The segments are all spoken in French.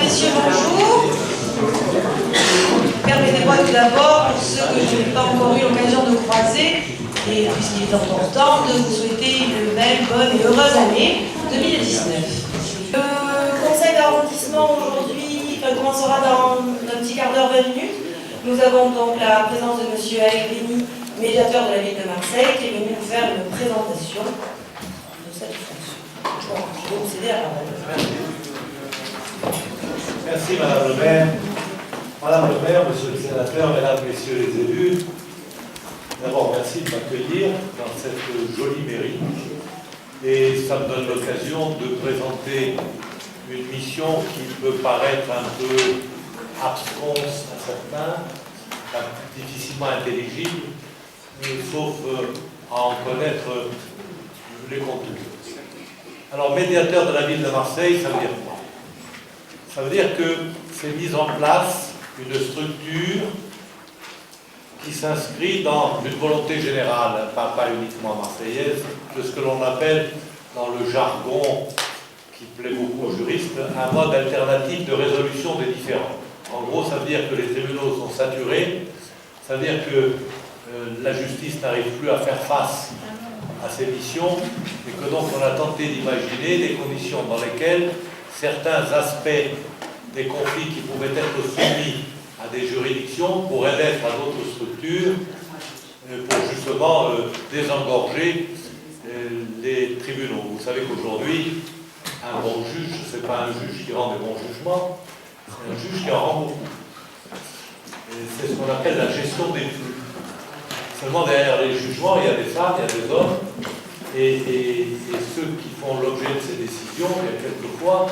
messieurs, bonjour. Permettez-moi tout d'abord, pour ceux que je n'ai pas encore eu l'occasion de croiser, et puisqu'il est important, de vous souhaiter une belle, bonne et heureuse année 2019. Le conseil d'arrondissement aujourd'hui commencera dans un petit quart d'heure, 20 minutes. Nous avons donc la présence de M. Allegrini, médiateur de la ville de Marseille, qui est venu nous faire une présentation de cette fonction. Bon, je vais vous céder la parole. Merci Madame le maire. Madame le maire, Monsieur le sénateur, Mesdames, Messieurs les élus, d'abord merci de m'accueillir dans cette jolie mairie et ça me donne l'occasion de présenter une mission qui peut paraître un peu absconce à certains, difficilement intelligible, sauf à en connaître les contours. Alors, médiateur de la ville de Marseille, ça veut dire quoi? Ça veut dire que c'est mise en place une structure qui s'inscrit dans une volonté générale, pas uniquement marseillaise, de ce que l'on appelle, dans le jargon qui plaît beaucoup aux juristes, un mode alternatif de résolution des différends. En gros, ça veut dire que les tribunaux sont saturés, ça veut dire que la justice n'arrive plus à faire face à ses missions, et que donc on a tenté d'imaginer des conditions dans lesquelles certains aspects des conflits qui pouvaient être soumis à des juridictions pourraient l'être à d'autres structures pour justement désengorger les tribunaux. Vous savez qu'aujourd'hui, un bon juge, ce n'est pas un juge qui rend des bons jugements, c'est un juge qui en rend beaucoup. C'est ce qu'on appelle la gestion des flux. Seulement derrière les jugements, il y a des femmes, il y a des hommes, et ceux qui font l'objet de ces décisions, il y a quelquefois,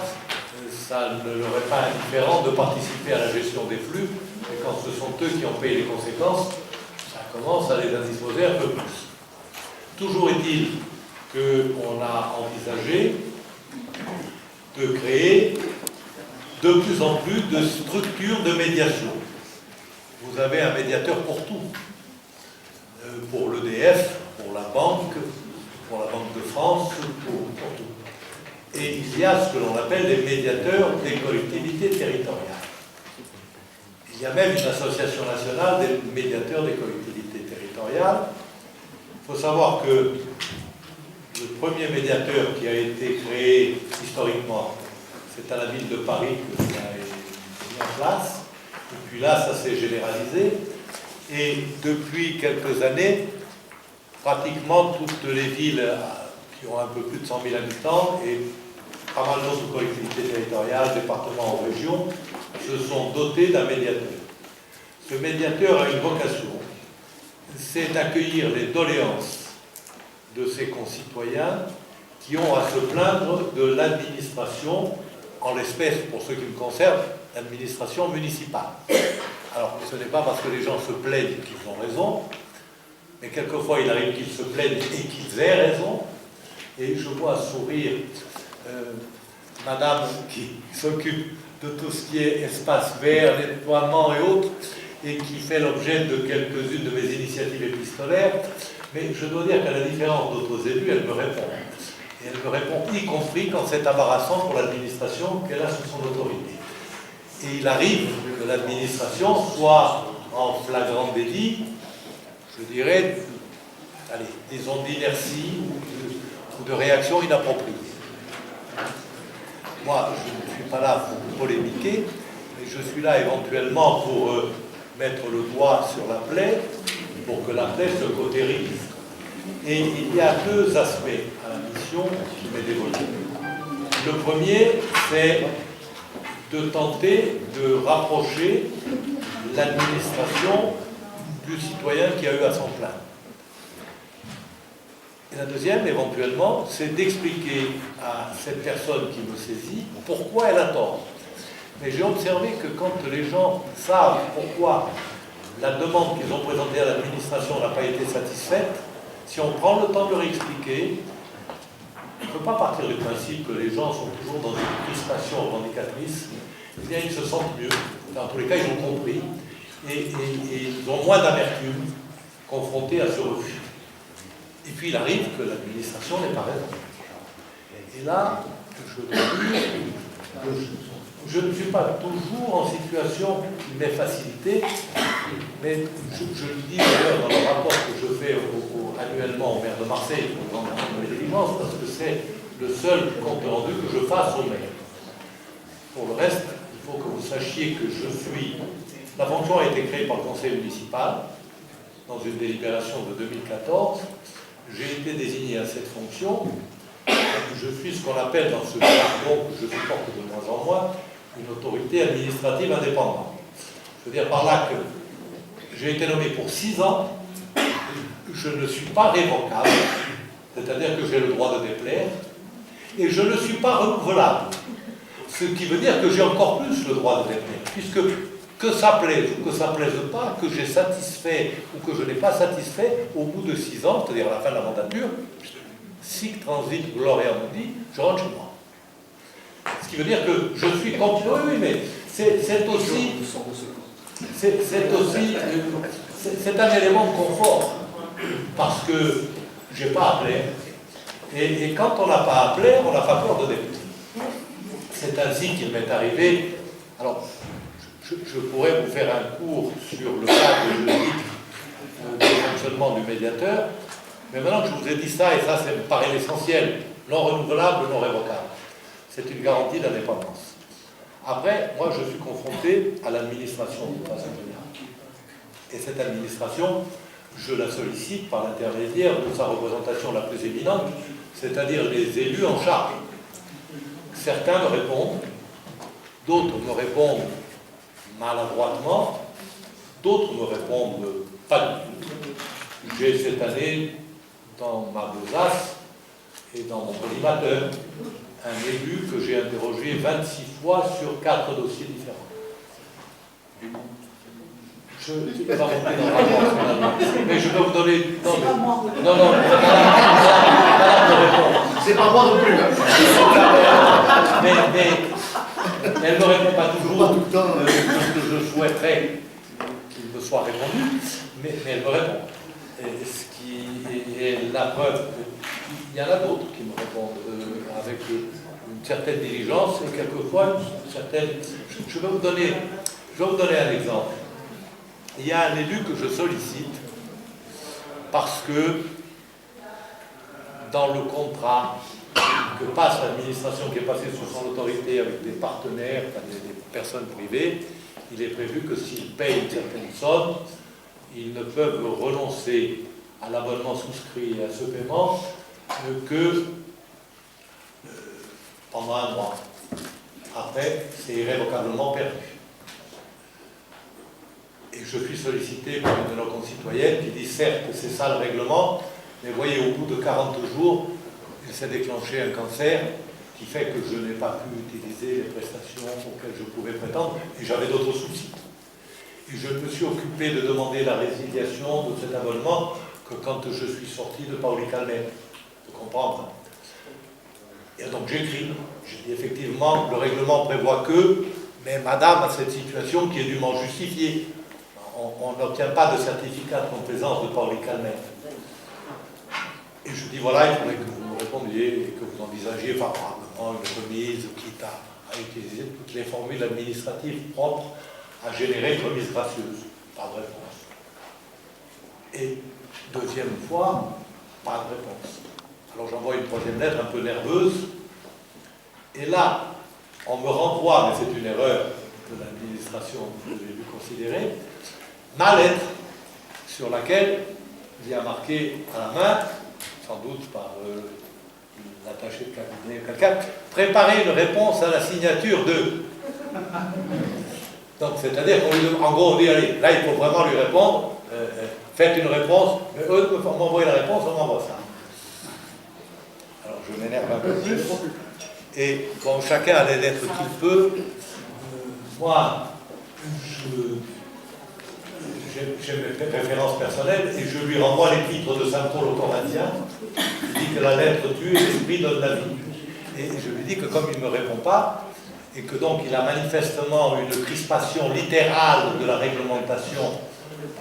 ça ne leur est pas indifférent de participer à la gestion des flux, et quand ce sont eux qui ont payé les conséquences, ça commence à les indisposer un peu plus. Toujours est-il qu'on a envisagé de créer de plus en plus de structures de médiation. Vous avez un médiateur pour tout. Pour l'EDF, pour la Banque de France, pour tout. Et il y a ce que l'on appelle les médiateurs des collectivités territoriales. Il y a même une association nationale des médiateurs des collectivités territoriales. Il faut savoir que le premier médiateur qui a été créé historiquement, c'est à la ville de Paris que ça a été mis en place. Et puis là, ça s'est généralisé. Et depuis quelques années, pratiquement toutes les villes qui ont un peu plus de 100 000 habitants et pas mal d'autres collectivités territoriales, départements ou régions, se sont dotés d'un médiateur. Ce médiateur a une vocation, c'est d'accueillir les doléances de ses concitoyens qui ont à se plaindre de l'administration, en l'espèce, pour ceux qui me concernent, l'administration municipale. Alors, ce n'est pas parce que les gens se plaignent qu'ils ont raison, mais quelquefois il arrive qu'ils se plaignent et qu'ils aient raison. Et je vois sourire madame qui s'occupe de tout ce qui est espace vert, nettoiement et autres, et qui fait l'objet de quelques-unes de mes initiatives épistolaires. Mais je dois dire qu'à la différence d'autres élus, elle me répond. Et elle me répond y compris quand c'est embarrassant pour l'administration qu'elle a sous son autorité. Et il arrive que l'administration soit en flagrant délit, je dirais, disons d'inertie ou de réaction inappropriée. Moi, je ne suis pas là pour polémiquer, mais je suis là éventuellement pour mettre le doigt sur la plaie, pour que la plaie se cautérise. Et il y a deux aspects à la mission qui m'est dévolue. Le premier, c'est de tenter de rapprocher l'administration du citoyen qui a eu à s'en plaindre. Et la deuxième, éventuellement, c'est d'expliquer à cette personne qui me saisit pourquoi elle a tort. Mais j'ai observé que quand les gens savent pourquoi la demande qu'ils ont présentée à l'administration n'a pas été satisfaite, si on prend le temps de leur expliquer, on ne peut pas partir du principe que les gens sont toujours dans une crispation revendicatrice. Eh bien, ils se sentent mieux. Dans tous les cas, ils ont compris. Et ils ont moins d'amertume confrontés à ce refus. Et puis, il arrive que l'administration n'ait pas raison. Et là, je dois dire que je ne suis pas toujours en situation qui m'est facilitée, mais je le dis d'ailleurs dans le rapport que je fais annuellement au maire de Marseille pour rendre mes diligences, parce que c'est le seul compte rendu que je fasse au maire. Pour le reste, il faut que vous sachiez que je suis... La fonction a été créée par le conseil municipal dans une délibération de 2014. J'ai été désigné à cette fonction. Je suis ce qu'on appelle dans ce jargon que je supporte de moins en moins une autorité administrative indépendante. Je veux dire par là que j'ai été nommé pour 6 ans, je ne suis pas révocable, c'est-à-dire que j'ai le droit de déplaire, et je ne suis pas renouvelable. Ce qui veut dire que j'ai encore plus le droit de déplaire, puisque que ça plaise ou que ça ne plaise pas, que j'ai satisfait ou que je n'ai pas satisfait, au bout de 6 ans, c'est-à-dire à la fin de la mandature, sic transit gloria mundi, je rentre chez moi. Ce qui veut dire que je suis complètement... Oui, mais c'est aussi... C'est un élément de confort, parce que je n'ai pas à plaire. Et quand on n'a pas à plaire, on n'a pas peur de déplaire. C'est ainsi qu'il m'est arrivé. Alors, je pourrais vous faire un cours sur le cadre juridique du fonctionnement du médiateur, mais maintenant que je vous ai dit ça, et ça, ça me paraît l'essentiel, non renouvelable, non révocable. C'est une garantie d'indépendance. Après, moi, je suis confronté à l'administration de façon générale. Et cette administration, je la sollicite par l'intermédiaire de sa représentation la plus éminente, c'est-à-dire les élus en charge. Certains me répondent, d'autres me répondent maladroitement, d'autres me répondent pas du tout. J'ai cette année, dans ma besace et dans mon collimateur, un élu que j'ai interrogé 26 fois sur 4 dossiers différents. Je ne vais pas rentrer dans la réponse, mais je peux vous donner... Non, c'est pas moi non plus. Mais elle ne me répond pas toujours ce que je souhaiterais qu'il me soit répondu, mais elle me répond. Et ce qui est la preuve, il y en a d'autres qui me répondent avec une certaine diligence et quelquefois une certaine... Je vais vous donner un exemple. Il y a un élu que je sollicite parce que dans le contrat que passe l'administration qui est passée sous son autorité avec des partenaires, enfin des personnes privées, il est prévu que s'ils payent une certaine somme, ils ne peuvent renoncer à l'abonnement souscrit et à ce paiement que pendant 1 mois. Après, c'est irrévocablement perdu. Et je suis sollicité par une de nos concitoyennes qui dit certes c'est ça le règlement, mais voyez au bout de 40 jours, il s'est déclenché un cancer qui fait que je n'ai pas pu utiliser les prestations auxquelles je pouvais prétendre et j'avais d'autres soucis. Et je me suis occupé de demander la résiliation de cet abonnement que quand je suis sorti de Paoli Calmer, de comprendre. Et donc j'écris, j'ai dit effectivement le règlement prévoit que, mais madame a cette situation qui est dûment justifiée. On n'obtient pas de certificat de complaisance de Paoli Calmer. Et je dis voilà, il faudrait que vous me répondiez et que vous envisagiez favorablement une remise, quitte à utiliser toutes les formules administratives propres à générer une remise gracieuse. Pas de réponse. Et deuxième fois, pas de réponse. Alors j'envoie une troisième lettre un peu nerveuse. Et là, on me renvoie, mais c'est une erreur de l'administration que j'ai dû considérer, ma lettre sur laquelle il y a marqué à la main, sans doute par l'attaché de cabinet ou quelqu'un, préparer une réponse à la signature de. Donc c'est-à-dire qu'en gros on dit allez, là il faut vraiment lui répondre, faites une réponse, mais eux m'envoient la réponse, on m'envoie ça. Alors je m'énerve un peu plus, et bon, chacun a les lettres qu'il peut. Moi, j'ai mes références personnelles et je lui renvoie l'épître de saint Paul aux Corinthiens qui dit que la lettre tue et l'esprit donne la vie. Et je lui dis que comme il ne me répond pas, et que donc il a manifestement une crispation littérale de la réglementation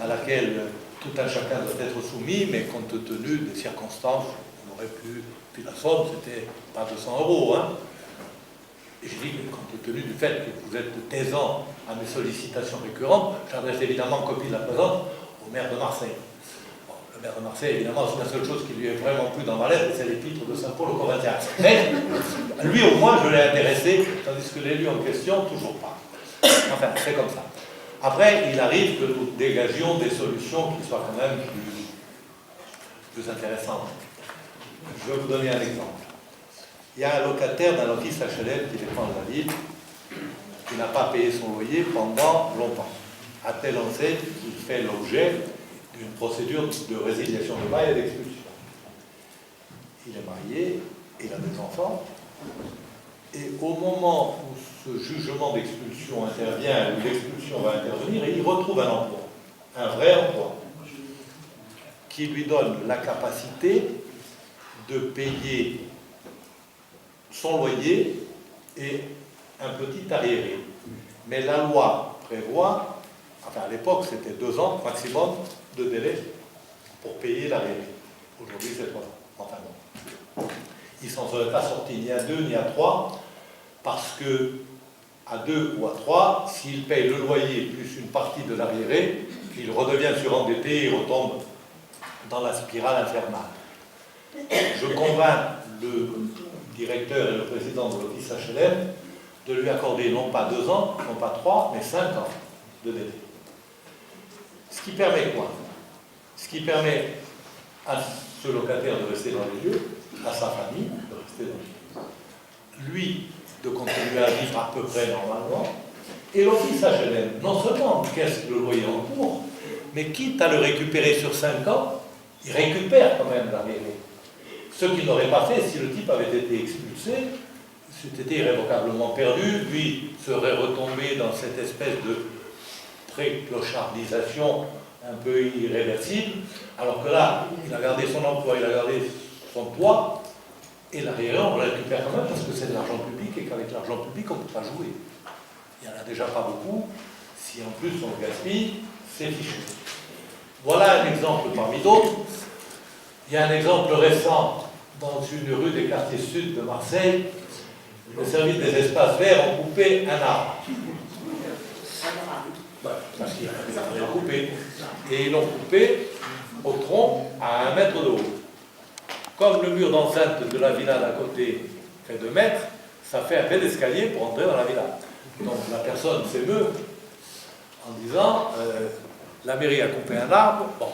à laquelle tout un chacun doit être soumis, mais compte tenu des circonstances, on aurait pu... Puis la somme, c'était pas 200 €, hein. Et j'ai dit que compte tenu du fait que vous êtes taisant à mes sollicitations récurrentes, j'adresse évidemment copie de la présente au maire de Marseille. Bon, le maire de Marseille, évidemment, c'est la seule chose qui lui est vraiment plu dans ma lettre, c'est l'épître de Saint Paul aux Corinthiens. Mais lui, au moins, je l'ai intéressé, tandis que l'élu en question, toujours pas. Enfin, c'est comme ça. Après, il arrive que nous dégagions des solutions qui soient quand même plus intéressantes. Je vais vous donner un exemple. Il y a un locataire d'un office HLM qui dépend de la ville, qui n'a pas payé son loyer pendant longtemps. À tel enseigne qu'il fait l'objet d'une procédure de résiliation de bail et d'expulsion. Il est marié, il a des enfants, et au moment où ce jugement d'expulsion intervient, où l'expulsion va intervenir, il retrouve un emploi, un vrai emploi, qui lui donne la capacité de payer son loyer et un petit arriéré. Mais la loi prévoit, enfin à l'époque c'était 2 ans maximum de délai pour payer l'arriéré. Aujourd'hui c'est 3 ans. Enfin bon. Il s'en serait pas sorti ni à 2 ni à 3, parce que à 2 ou à 3, s'il paye le loyer plus une partie de l'arriéré, il redevient surendetté et retombe dans la spirale infernale. Je convainc le directeur et le président de l'office HLM de lui accorder non pas 2 ans, non pas 3, mais 5 ans de délai. Ce qui permet quoi? Ce qui permet à ce locataire de rester dans les lieux, à sa famille de rester dans les lieux, lui de continuer à vivre à peu près normalement, et l'office HLM non seulement encaisse le loyer en cours, mais quitte à le récupérer sur 5 ans, il récupère quand même l'arriéré. Ce qu'il n'aurait pas fait si le type avait été expulsé, c'était irrévocablement perdu, lui serait retombé dans cette espèce de pré-clochardisation un peu irréversible, alors que là, il a gardé son emploi, il a gardé son poids, et l'arriéré, on le récupère quand même parce que c'est de l'argent public, et qu'avec l'argent public, on ne peut pas jouer. Il n'y en a déjà pas beaucoup, si en plus on le gaspille, c'est fichu. Voilà un exemple parmi d'autres. Il y a un exemple récent dans une rue des quartiers sud de Marseille. Le service des espaces verts ont coupé un arbre. Parce qu'il fallait le couper. Et ils l'ont coupé au tronc à 1 mètre de haut. Comme le mur d'enceinte de la villa d'à côté fait 2 mètres, ça fait un bel escalier pour entrer dans la villa. Donc la personne s'émeut en disant la mairie a coupé un arbre. Bon,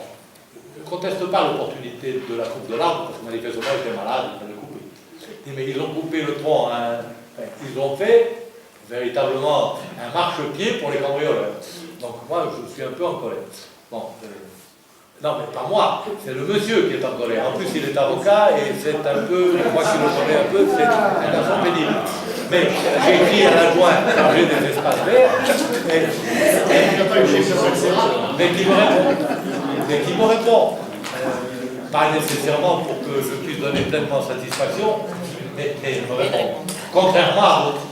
ne conteste pas l'opportunité de la coupe de l'arbre, parce que manifestement il était malade, il fallait le couper. Mais ils ont coupé le tronc, ils ont fait véritablement un marchepied pour les cambrioleurs. Donc moi je suis un peu en colère. Bon, non mais pas moi, c'est le monsieur qui est en colère. En plus il est avocat et c'est un peu, moi qui le connais un peu, c'est un garçon pénible. Mais j'ai écrit à l'adjoint chargé des espaces verts, mais qui me répond. Pas nécessairement pour que je puisse donner pleinement satisfaction, mais il me répond. Contrairement à d'autres.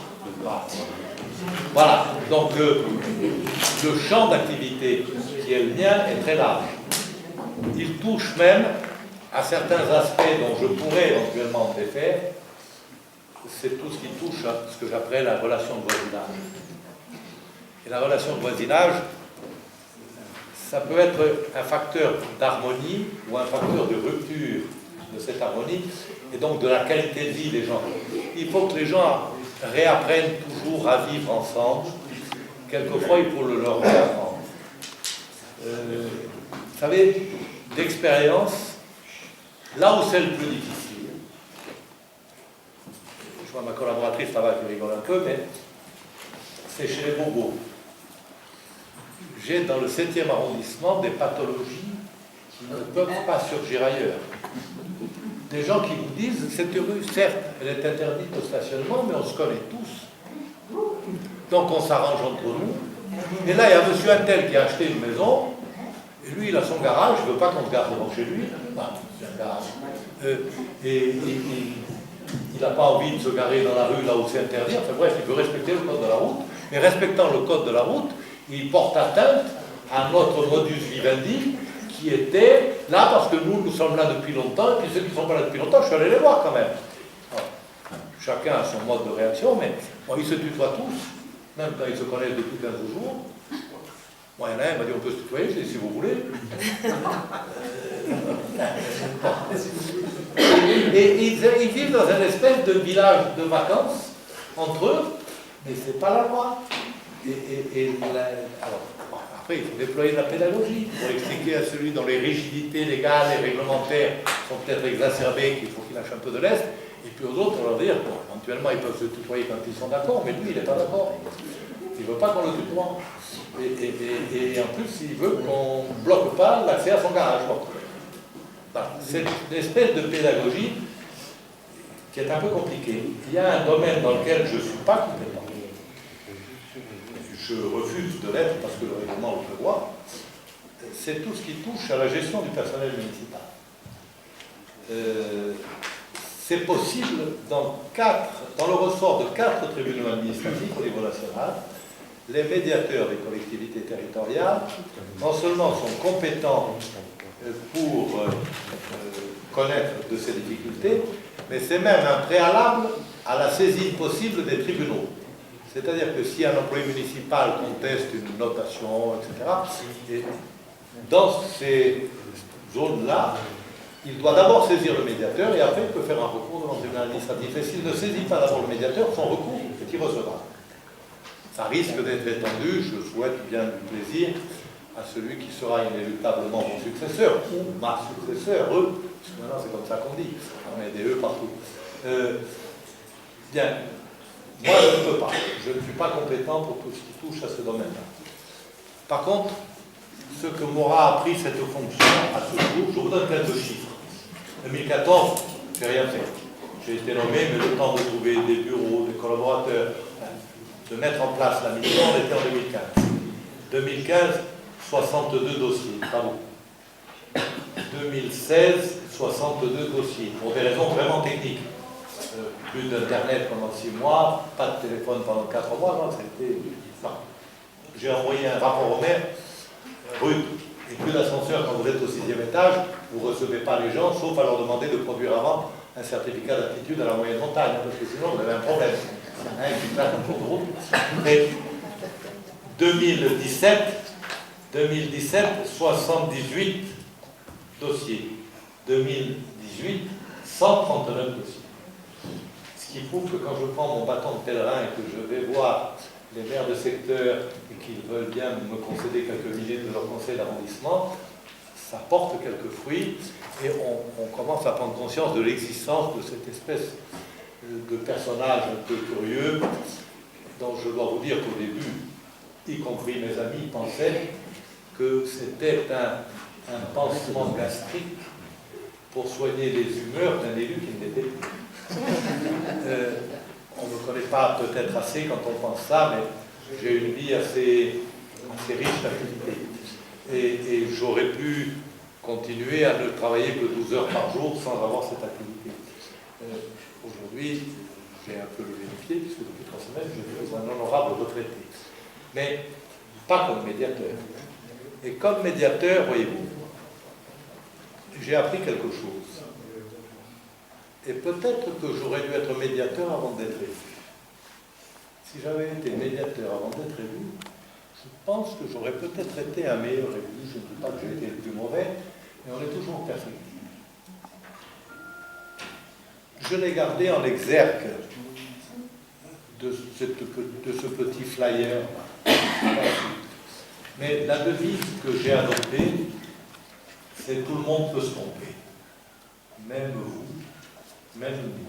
Voilà. Donc le champ d'activité qui est le mien est très large. Il touche même à certains aspects dont je pourrais éventuellement me défaire. C'est tout ce qui touche à ce que j'appelle la relation de voisinage. Et la relation de voisinage, ça peut être un facteur d'harmonie ou un facteur de rupture de cette harmonie et donc de la qualité de vie des gens. Il faut que les gens réapprennent toujours à vivre ensemble. Quelquefois, il faut le leur réapprendre. Vous savez, d'expérience, là où c'est le plus difficile, je vois ma collaboratrice là-bas qui rigole un peu, mais c'est chez les bobos. J'ai dans le 7e arrondissement des pathologies qui ne peuvent pas surgir ailleurs. Des gens qui vous disent, cette rue, certes, elle est interdite au stationnement, mais on se connaît tous. Donc on s'arrange entre nous. Et là, il y a monsieur Untel qui a acheté une maison, et lui, il a son garage, il ne veut pas qu'on se garde devant chez lui. Bah, c'est un garage. Et il n'a pas envie de se garer dans la rue là où c'est interdit. Enfin bref, il veut respecter le code de la route. Mais respectant le code de la route, il porte atteinte à notre modus vivendi qui était là parce que nous sommes là depuis longtemps, et puis ceux qui ne sont pas là depuis longtemps, je suis allé les voir quand même. Alors, chacun a son mode de réaction, mais bon, ils se tutoient tous, même quand ils se connaissent depuis 15 jours. Moi, il y en a un qui m'a dit on peut se tutoyer, je dis si vous voulez. Et ils vivent dans une espèce de village de vacances entre eux, mais c'est pas la loi. Alors, après, il faut déployer de la pédagogie pour expliquer à celui dont les rigidités légales et réglementaires sont peut-être exacerbées, qu'il faut qu'il lâche un peu de l'Est, et puis aux autres, on leur dire, bon, éventuellement, ils peuvent se tutoyer quand ils sont d'accord, mais lui, il n'est pas d'accord. Il ne veut pas qu'on le tutoie. Et en plus, il veut qu'on ne bloque pas l'accès à son garage. Voilà. C'est une espèce de pédagogie qui est un peu compliquée. Il y a un domaine dans lequel je ne suis pas compétent. Je refuse de l'être parce que le règlement le prévoit. C'est tout ce qui touche à la gestion du personnel municipal. C'est possible dans le ressort de 4 tribunaux administratifs au niveau national. Les médiateurs des collectivités territoriales, non seulement sont compétents pour connaître de ces difficultés, mais c'est même un préalable à la saisine possible des tribunaux. C'est-à-dire que si un employé municipal conteste une notation, etc., et dans ces zones-là, il doit d'abord saisir le médiateur et après il peut faire un recours devant le tribunal administratif. Et s'il ne saisit pas d'abord le médiateur, son recours est irrecevable. Ça risque d'être étendu, je souhaite bien du plaisir à celui qui sera inéluctablement mon successeur, ou ma successeur, eux, parce que maintenant c'est comme ça qu'on dit, on met des E partout. Bien, moi je ne peux pas, je ne suis pas compétent pour tout ce qui touche à ce domaine-là. Par contre, ce que m'aura appris cette fonction à ce jour, je vous donne quelques chiffres. 2014, je n'ai rien fait. J'ai été nommé, mais le temps de trouver des bureaux, des collaborateurs, de mettre en place la mission, on était en 2015. 2015, 62 dossiers, bravo. 2016, 62 dossiers, pour des raisons vraiment techniques. Plus d'internet pendant 6 mois, pas de téléphone pendant 4 mois, non, c'était... J'ai envoyé un rapport au maire, rude, et plus d'ascenseur quand vous êtes au 6e étage, vous ne recevez pas les gens, sauf à leur demander de produire avant un certificat d'aptitude à la moyenne montagne, parce que sinon vous avez un problème. Qui place un cours de route. Et 2017, 78 dossiers. 2018, 139 dossiers. Ce qui prouve que quand je prends mon bâton de pèlerin et que je vais voir les maires de secteur et qu'ils veulent bien me concéder quelques minutes de leur conseil d'arrondissement, ça porte quelques fruits et on commence à prendre conscience de l'existence de cette espèce de personnages un peu curieux, dont je dois vous dire qu'au début, y compris mes amis, pensaient que c'était un pansement gastrique pour soigner les humeurs d'un élu qui ne l'était plus. On ne me connaît pas peut-être assez quand on pense ça, mais j'ai une vie assez riche d'activités. Et j'aurais pu continuer à ne travailler que 12 heures par jour sans avoir cette activité. Aujourd'hui, j'ai un peu levé les pieds, puisque depuis 3 semaines, je suis un honorable retraité. Mais pas comme médiateur. Et comme médiateur, voyez-vous, j'ai appris quelque chose. Et peut-être que j'aurais dû être médiateur avant d'être élu. Si j'avais été médiateur avant d'être élu, je pense que j'aurais peut-être été un meilleur élu. Je ne dis pas que j'ai été le plus mauvais, mais on est toujours perfectible. Je l'ai gardé en exergue de ce petit flyer. Mais la devise que j'ai adoptée, c'est tout le monde peut se tromper. Même vous, même nous.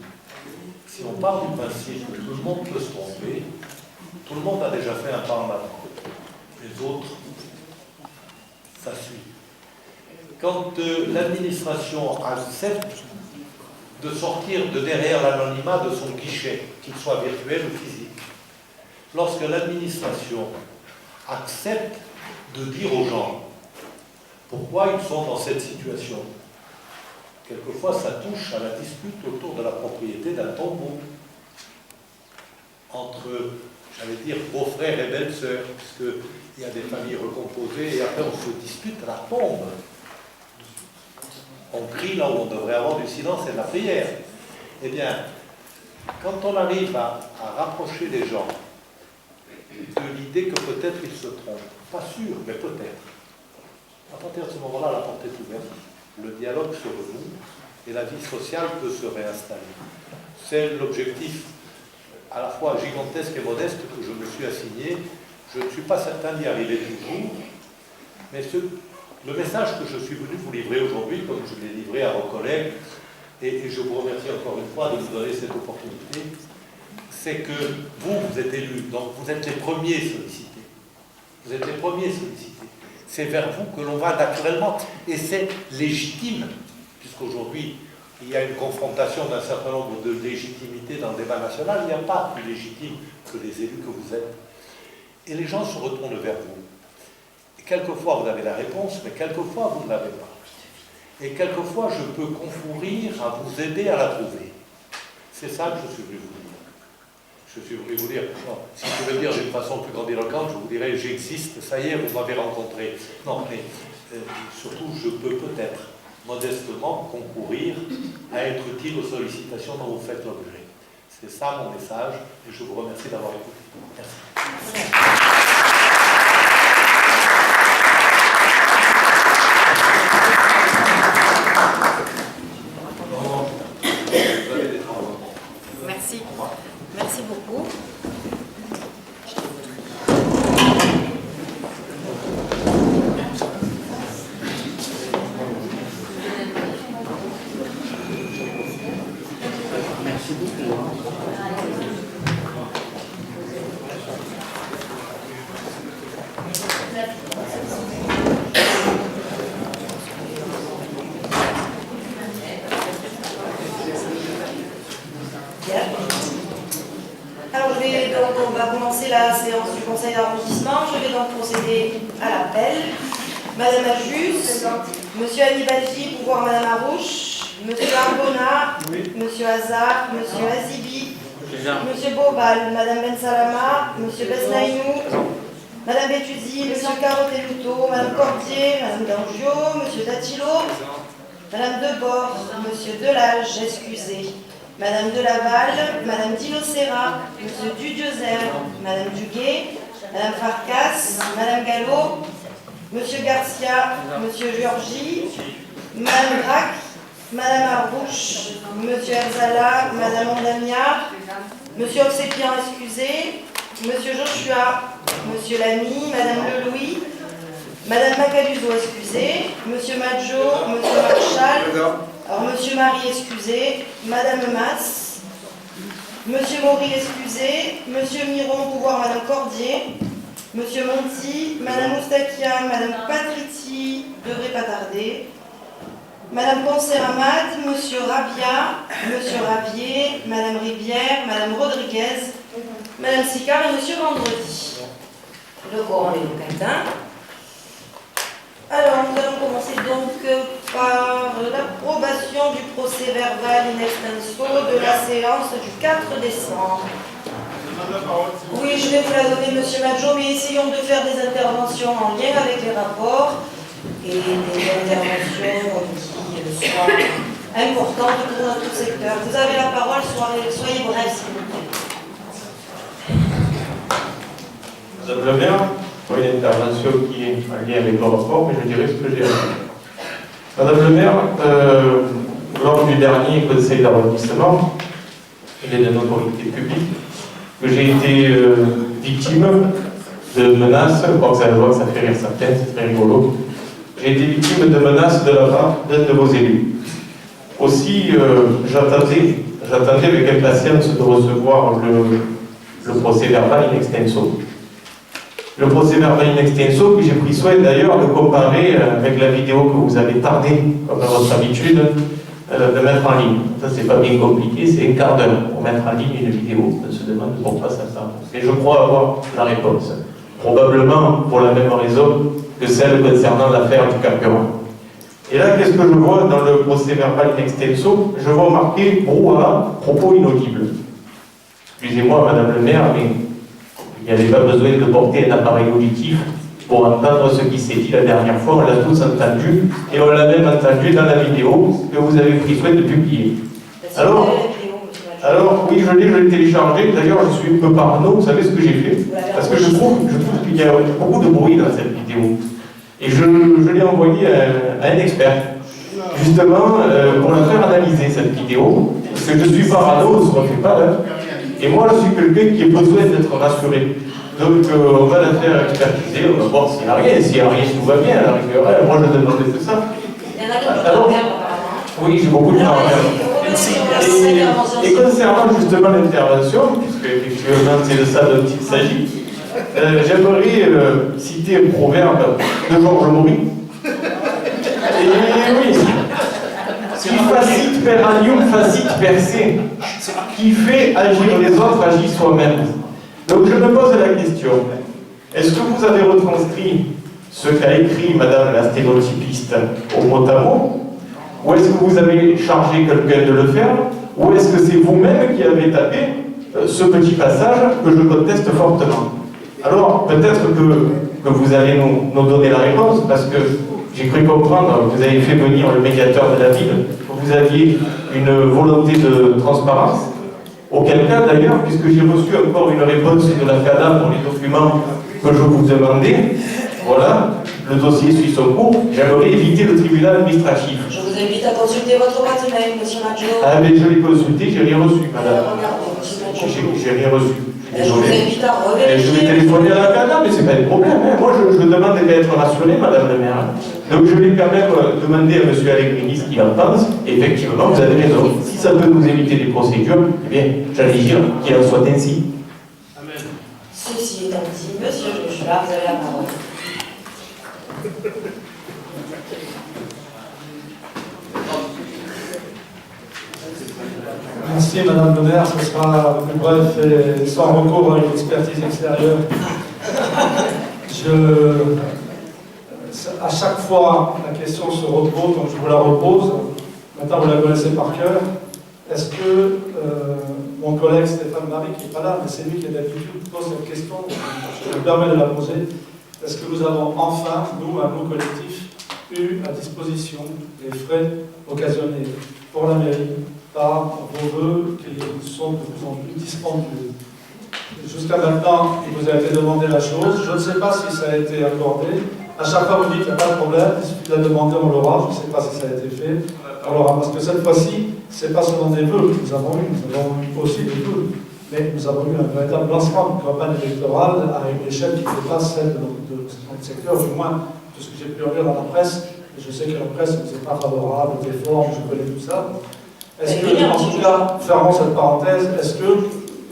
Si on parle du principe que tout le monde peut se tromper, tout le monde a déjà fait un pas en avant. Les autres, ça suit. Quand l'administration accepte de sortir de derrière l'anonymat de son guichet, qu'il soit virtuel ou physique, lorsque l'administration accepte de dire aux gens pourquoi ils sont dans cette situation, quelquefois ça touche à la dispute autour de la propriété d'un tombeau entre, j'allais dire, beaux-frères et belles-sœurs, puisqu'il y a des familles recomposées et après on se dispute à la tombe. On crie là où on devrait avoir du silence et de la prière. Eh bien, quand on arrive à rapprocher les gens de l'idée que peut-être ils se trompent, pas sûr, mais peut-être, à partir de ce moment-là, la porte est ouverte, le dialogue se renoue et la vie sociale peut se réinstaller. C'est l'objectif à la fois gigantesque et modeste que je me suis assigné. Je ne suis pas certain d'y arriver toujours, mais le message que je suis venu vous livrer aujourd'hui, comme je l'ai livré à vos collègues, et je vous remercie encore une fois de nous donner cette opportunité, c'est que vous êtes élus, donc vous êtes les premiers sollicités. Vous êtes les premiers sollicités. C'est vers vous que l'on va naturellement, et c'est légitime, puisqu'aujourd'hui, il y a une confrontation d'un certain nombre de légitimités dans le débat national. Il n'y a pas plus légitime que les élus que vous êtes. Et les gens se retournent vers vous. Et quelquefois, vous avez la réponse, mais quelquefois, vous ne l'avez pas. Et quelquefois, je peux concourir à vous aider à la trouver. C'est ça que je suis venu vous dire. Je suis venu vous dire, non, si je veux dire d'une façon plus grandiloquente, je vous dirais, j'existe, ça y est, vous m'avez rencontré. Non, mais surtout, je peux peut-être modestement concourir à être utile aux sollicitations dont vous faites l'objet. C'est ça mon message, et je vous remercie d'avoir écouté. Merci. Merci. Merci beaucoup. Alors on va commencer la séance du conseil d'arrondissement. Je vais donc procéder à l'appel. Madame Ajus, Monsieur Anibalji, pouvoir Madame Arouche, Monsieur Arbona, Monsieur Hazard, Monsieur Azibi, Monsieur Bobal, Madame Ben Salama, Monsieur Besnaïnou, Madame Bétuzi, Monsieur Caroteluto, Madame Cordier, Madame D'Angio, Monsieur Datilo, Madame Debord, Monsieur Delage, excusez, Madame Delaval, Madame Dinocera, Monsieur Dudiozer, Madame Duguay, Madame Farkas, Madame Gallo, Monsieur Garcia, Monsieur Georgie, Madame Drac, Madame Arbouche, Monsieur Erzala, Madame Ondamiard, Monsieur Obsépian, excusez, Monsieur Joshua, Monsieur Lamy, Madame Lelouis, Madame Macaluso, excusez, Monsieur Madjo, Monsieur Marchal, alors Monsieur Marie, excusez, Madame Masse, Monsieur Maury, excusez, Monsieur Miron, pouvoir Madame Cordier, Monsieur Monti, Madame Moustakia, Madame Patrici, devrait pas tarder, Madame Poncer-Hamad, Monsieur Rabia, Monsieur Rabier, Madame Rivière, Madame Rodriguez, Madame Sicard et Monsieur Vendredi. Le quorum est donc atteint. Alors, nous allons commencer donc par l'approbation du procès verbal in extenso de la séance du 4 décembre. Oui, je vais vous la donner, Monsieur Madjo, mais essayons de faire des interventions en lien avec les rapports et des interventions qui soient importantes pour notre secteur. Vous avez la parole, soyez brefs, s'il vous plaît. Madame le maire, pour une intervention qui est en lien avec le rapport, mais je dirais ce que j'ai dit. Madame le maire, lors du dernier conseil d'arrondissement, il est de notoriété publique, que j'ai été victime de menaces, bon, ça fait rire certains, c'est très rigolo. J'ai été victime de menaces de la part d'un de vos élus. Aussi, j'attendais avec impatience de recevoir le procès verbal in extenso. Le procès verbal in extenso que j'ai pris soin d'ailleurs de comparer avec la vidéo que vous avez tardé, comme à votre habitude, de mettre en ligne. Ça, c'est pas bien compliqué, c'est un quart d'heure pour mettre en ligne une vidéo. On se demande pourquoi ça s'arrête. Et je crois avoir la réponse. Probablement pour la même raison que celle concernant l'affaire du carburant. Et là, qu'est-ce que je vois dans le procès verbal in extenso? Je vois marqué brouhaha, propos inaudibles. Excusez-moi, Madame le maire, mais il n'y avait pas besoin de porter un appareil auditif pour entendre ce qui s'est dit la dernière fois. On l'a tous entendu et on l'a même entendu dans la vidéo que vous avez pris soin de publier. Alors, Alors, oui, je l'ai téléchargé. D'ailleurs, je suis un peu parano. Vous savez ce que j'ai fait? Parce que je trouve qu'il y a beaucoup de bruit dans cette vidéo. Et je l'ai envoyé à un expert, justement, pour la faire analyser, cette vidéo. Parce que je suis parano, on ne se refait pas là. Et moi, je suis quelqu'un qui a besoin d'être rassuré. Donc, on va la faire expertiser, on va voir s'il n'y a rien. S'il n'y a rien, tout va bien, à la rigueur. Moi, je demandais tout ça. Il y en a d'autres Alors, à faire, apparemment. oui, j'ai beaucoup de temps à faire. Et concernant justement l'intervention, puisque effectivement c'est de ça dont il s'agit, j'aimerais citer un proverbe de Georges Maury. Et oui, qui facite per alium, facite per se. Qui fait agir les autres, agit soi-même. Donc je me pose la question, est-ce que vous avez retranscrit ce qu'a écrit Madame la stéréotypiste au mot à mot? Ou est-ce que vous avez chargé quelqu'un de le faire? Ou est-ce que c'est vous-même qui avez tapé ce petit passage que je conteste fortement? Alors, peut-être que vous allez nous donner la réponse, parce que j'ai cru comprendre que vous avez fait venir le médiateur de la ville, que vous aviez une volonté de transparence. Auquel cas, d'ailleurs, puisque j'ai reçu encore une réponse de la CADA pour les documents que je vous demandais, voilà, le dossier suit son cours, j'aimerais éviter le tribunal administratif. Je vous invite à consulter votre boîte mail, monsieur Maggio. Ah, mais je l'ai consulté, j'ai rien reçu, madame. Regardez, monsieur Maggio. J'ai rien reçu. Je vous invite à Et je vais revérifier. téléphoner à la CADA, mais c'est pas un problème. Hein. Moi, je demande d'être rassuré, madame la maire. Donc, je vais quand même demander à monsieur Allegrini ce qu'il en pense. Effectivement, vous avez raison. Si ça peut nous éviter des procédures, eh bien, j'allais dire qu'il en soit ainsi. Amen. Ceci étant dit, monsieur Joshua, vous avez la parole. Merci Madame le maire, ce sera plus bref et sans recours à une expertise extérieure. À chaque fois, la question se repose, donc je vous la repose. Maintenant, vous la connaissez par cœur. Est-ce que mon collègue Stéphane Marie, qui n'est pas là, mais c'est lui qui d'habitude pose cette question, je me permets de la poser. Est-ce que nous avons enfin, nous, un groupe collectif, eu à disposition des frais occasionnés pour la mairie par vos vœux qui sont de plus en plus dispendieux? Jusqu'à maintenant, il vous a été demandé la chose. Je ne sais pas si ça a été accordé. À chaque fois, vous dites qu'il n'y a pas de problème, il suffit de la demander, on l'aura. Je ne sais pas si ça a été fait. On l'aura, parce que cette fois-ci, ce n'est pas seulement des vœux que nous avons eu aussi des vœux. Mais nous avons eu un véritable lancement de campagne électorale à une échelle qui dépasse celle de notre secteur, du moins de ce que j'ai pu en lire dans la presse. Et je sais que la presse ne est pas favorable aux réformes, je connais tout ça. Est-ce que, en tout cas, fermons cette parenthèse, est-ce que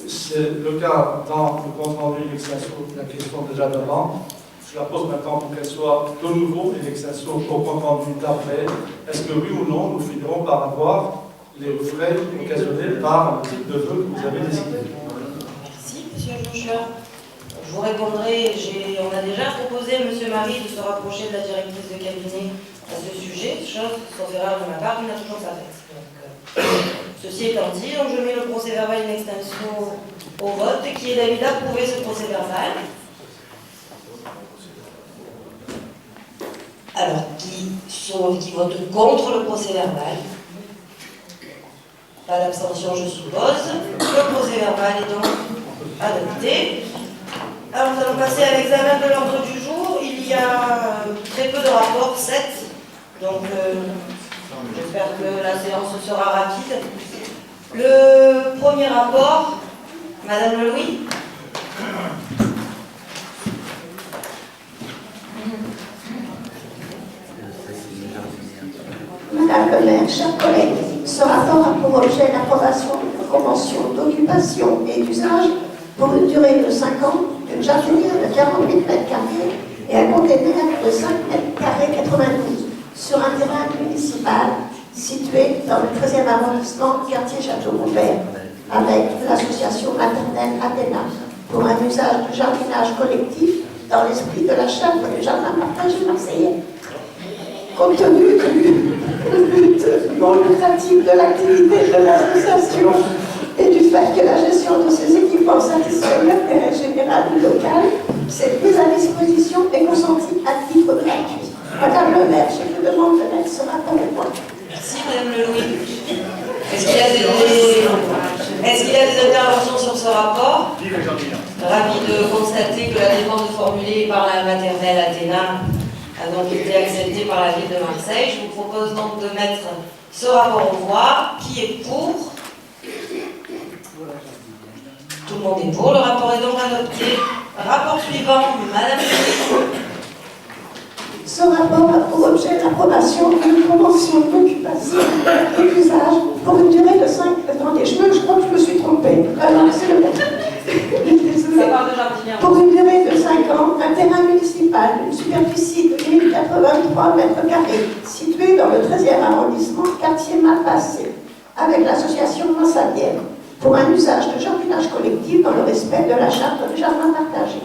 c'est le cas dans le compte rendu de l'extension, la question déjà d'avant? Je la pose maintenant pour qu'elle soit de nouveau une extension au compte rendu d'après. Est-ce que oui ou non, nous finirons par avoir les frais occasionnés par le type de vœu que vous avez décidé? Merci, monsieur Joshua. Je vous répondrai, on a déjà proposé à monsieur Marie de se rapprocher de la directrice de cabinet à ce sujet, chose, sauf erreur de ma part, il n'a toujours sa tête. Ceci étant dit, donc je mets le procès verbal in extenso au vote. Qui est d'avis d'approuver ce procès verbal? Alors, qui vote contre le procès verbal? Pas d'abstention, je suppose. Le procès verbal est donc adopté. Alors, nous allons passer à l'examen de l'ordre du jour. Il y a très peu de rapports, 7. Donc, j'espère que la séance sera rapide. Le premier rapport, Madame Le Louis. Madame le maire, chers collègues, ce rapport a pour objet l'approbation d'une convention d'occupation et d'usage pour une durée de 5 ans d'une jardinière de 48 mètres carrés et un conteneur de 5 mètres carrés 92 sur un terrain municipal situé dans le 13e arrondissement, quartier Château-Goubert, avec l'association maternelle Athéna, pour un usage de jardinage collectif dans l'esprit de la charte du jardin partagé marseillais. Compte tenu du but non lucratif de l'activité de l'association et du fait que la gestion de ces équipements satisfait l'intérêt général du local, cette mise à disposition est consentie à titre gratuit. Madame le maire, je vous demande de mettre ce rapport au point. Merci Madame Le Louis. Est-ce qu'il y a d'interventions sur ce rapport? Vive les Jean-Pierre. Ravi de constater que la demande formulée par la maternelle Athéna a donc été acceptée par la ville de Marseille. Je vous propose donc de mettre ce rapport aux voix. Qui est pour? Tout le monde est pour. Le rapport est donc adopté. Rapport suivant, Madame. Ce rapport a pour objet l'approbation d'une convention d'occupation et d'usage pour une durée de 5... Attendez, je crois que je me suis trompée. Ah non, c'est le bon. Désolée. Pour une durée de 5 ans, un terrain municipal d'une superficie de 1083 mètres carrés, situé dans le 13e arrondissement, quartier Malpassé, avec l'association Massalière, pour un usage de jardinage collectif dans le respect de la charte de jardin partagé.